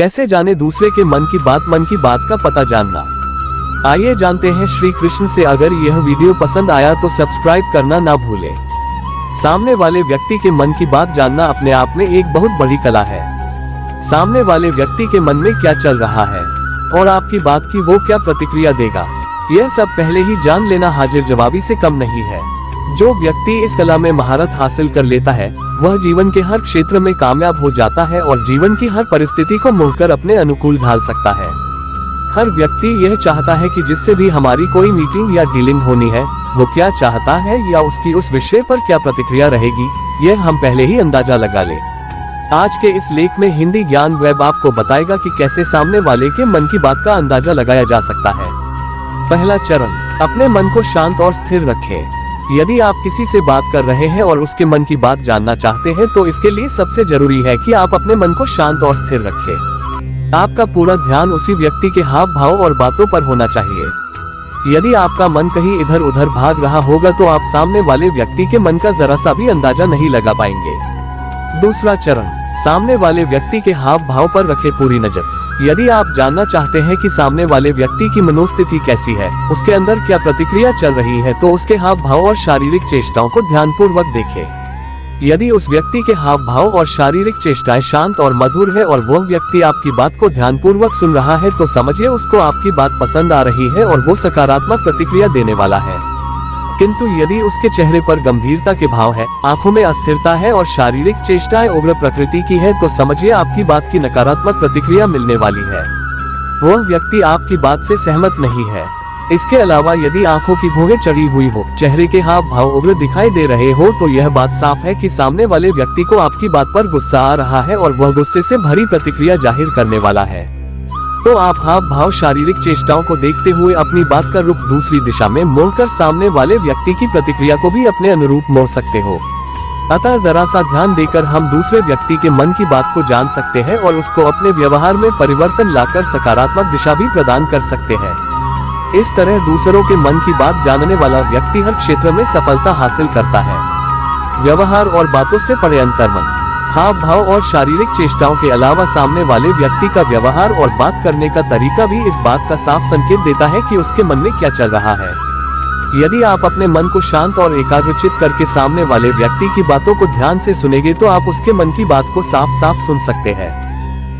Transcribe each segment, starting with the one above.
कैसे जाने दूसरे के मन की बात का पता जानना। आइए जानते हैं श्री कृष्ण से। अगर यह वीडियो पसंद आया तो सब्सक्राइब करना ना भूलें। सामने वाले व्यक्ति के मन की बात जानना अपने आप में एक बहुत बड़ी कला है। सामने वाले व्यक्ति के मन में क्या चल रहा है और आपकी बात की वो क्या प्रतिक्रिया देगा, यह सब पहले ही जान लेना हाजिर जवाबी से कम नहीं है। जो व्यक्ति इस कला में महारत हासिल कर लेता है वह जीवन के हर क्षेत्र में कामयाब हो जाता है और जीवन की हर परिस्थिति को मोड़कर अपने अनुकूल ढाल सकता है। हर व्यक्ति यह चाहता है कि जिससे भी हमारी कोई मीटिंग या डीलिंग होनी है वो क्या चाहता है या उसकी उस विषय पर क्या प्रतिक्रिया रहेगी, यह हम पहले ही अंदाजा लगा लें। आज के इस लेख में हिंदी ज्ञान वेब आपको बताएगा कि कैसे सामने वाले के मन की बात का अंदाजा लगाया जा सकता है। पहला चरण, अपने मन को शांत और स्थिर रखें। यदि आप किसी से बात कर रहे हैं और उसके मन की बात जानना चाहते हैं तो इसके लिए सबसे जरूरी है कि आप अपने मन को शांत और स्थिर रखें। आपका पूरा ध्यान उसी व्यक्ति के हाव भाव और बातों पर होना चाहिए। यदि आपका मन कहीं इधर उधर भाग रहा होगा तो आप सामने वाले व्यक्ति के मन का जरा सा भी अंदाजा नहीं लगा पाएंगे। दूसरा चरण, सामने वाले व्यक्ति के हाव भाव पर रखें पूरी नजर। यदि आप जानना चाहते हैं कि सामने वाले व्यक्ति की मनोस्थिति कैसी है, उसके अंदर क्या प्रतिक्रिया चल रही है, तो उसके हाव भाव और शारीरिक चेष्टाओं को ध्यानपूर्वक देखें। यदि उस व्यक्ति के हाव भाव और शारीरिक चेष्टाएं शांत और मधुर है और वह व्यक्ति आपकी बात को ध्यानपूर्वक सुन रहा है तो समझिए उसको आपकी बात पसंद आ रही है और वो सकारात्मक प्रतिक्रिया देने वाला है। किंतु यदि उसके चेहरे पर गंभीरता के भाव है, आंखों में अस्थिरता है और शारीरिक चेष्टाएं उग्र प्रकृति की है तो समझिए आपकी बात की नकारात्मक प्रतिक्रिया मिलने वाली है। वह व्यक्ति आपकी बात से सहमत नहीं है। इसके अलावा यदि आंखों की भौहें चढ़ी हुई हो, चेहरे के हाव भाव उग्र दिखाई दे रहे हो तो यह बात साफ है कि सामने वाले व्यक्ति को आपकी बात पर गुस्सा आ रहा है और वह गुस्से से भरी प्रतिक्रिया जाहिर करने वाला है। तो आप हाव भाव शारीरिक चेष्टाओं को देखते हुए अपनी बात का रुख दूसरी दिशा में मोड़कर सामने वाले व्यक्ति की प्रतिक्रिया को भी अपने अनुरूप मोड़ सकते हो। अतः जरा सा ध्यान देकर हम दूसरे व्यक्ति के मन की बात को जान सकते हैं और उसको अपने व्यवहार में परिवर्तन लाकर सकारात्मक दिशा भी प्रदान कर सकते हैं। इस तरह दूसरों के मन की बात जानने वाला व्यक्ति हर क्षेत्र में सफलता हासिल करता है। व्यवहार और बातों से परे अंतर्मन, हाव भाव और शारीरिक चेष्टाओं के अलावा सामने वाले व्यक्ति का व्यवहार और बात करने का तरीका भी इस बात का साफ संकेत देता है कि उसके मन में क्या चल रहा है। यदि आप अपने मन को शांत और एकाग्रचित करके सामने वाले व्यक्ति की बातों को ध्यान से सुनेंगे तो आप उसके मन की बात को साफ साफ सुन सकते हैं।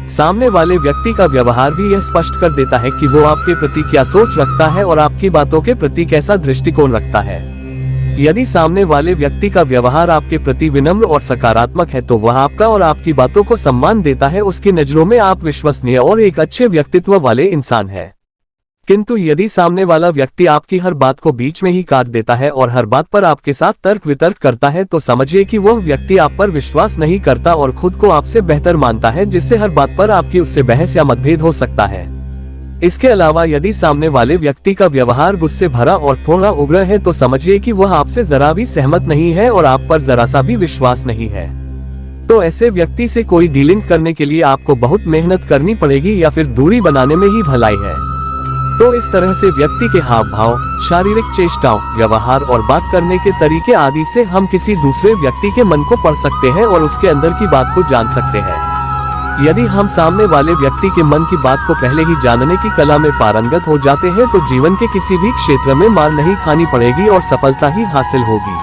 सामने वाले व्यक्ति का व्यवहार भी यह स्पष्ट कर देता है कि वो आपके प्रति क्या सोच रखता है और आपकी बातों के प्रति कैसा दृष्टिकोण रखता है। यदि सामने वाले व्यक्ति का व्यवहार आपके प्रति विनम्र और सकारात्मक है तो वह आपका और आपकी बातों को सम्मान देता है। उसकी नजरों में आप विश्वसनीय और एक अच्छे व्यक्तित्व वाले इंसान हैं। किंतु यदि सामने वाला व्यक्ति आपकी हर बात को बीच में ही काट देता है और हर बात पर आपके साथ तर्क वितर्क करता है तो समझिए कि वह व्यक्ति आप पर विश्वास नहीं करता और खुद को आपसे बेहतर मानता है, जिससे हर बात पर आपकी उससे बहस या मतभेद हो सकता है। इसके अलावा यदि सामने वाले व्यक्ति का व्यवहार गुस्से भरा और थोड़ा उग्र है तो समझिए कि वह आपसे जरा भी सहमत नहीं है और आप पर जरा सा भी विश्वास नहीं है। तो ऐसे व्यक्ति से कोई डीलिंग करने के लिए आपको बहुत मेहनत करनी पड़ेगी या फिर दूरी बनाने में ही भलाई है। तो इस तरह से व्यक्ति के हाव भाव, शारीरिक चेष्टाओं, व्यवहार और बात करने के तरीके आदि से हम किसी दूसरे व्यक्ति के मन को पढ़ सकते हैं और उसके अंदर की बात को जान सकते हैं। यदि हम सामने वाले व्यक्ति के मन की बात को पहले ही जानने की कला में पारंगत हो जाते हैं तो जीवन के किसी भी क्षेत्र में मार नहीं खानी पड़ेगी और सफलता ही हासिल होगी।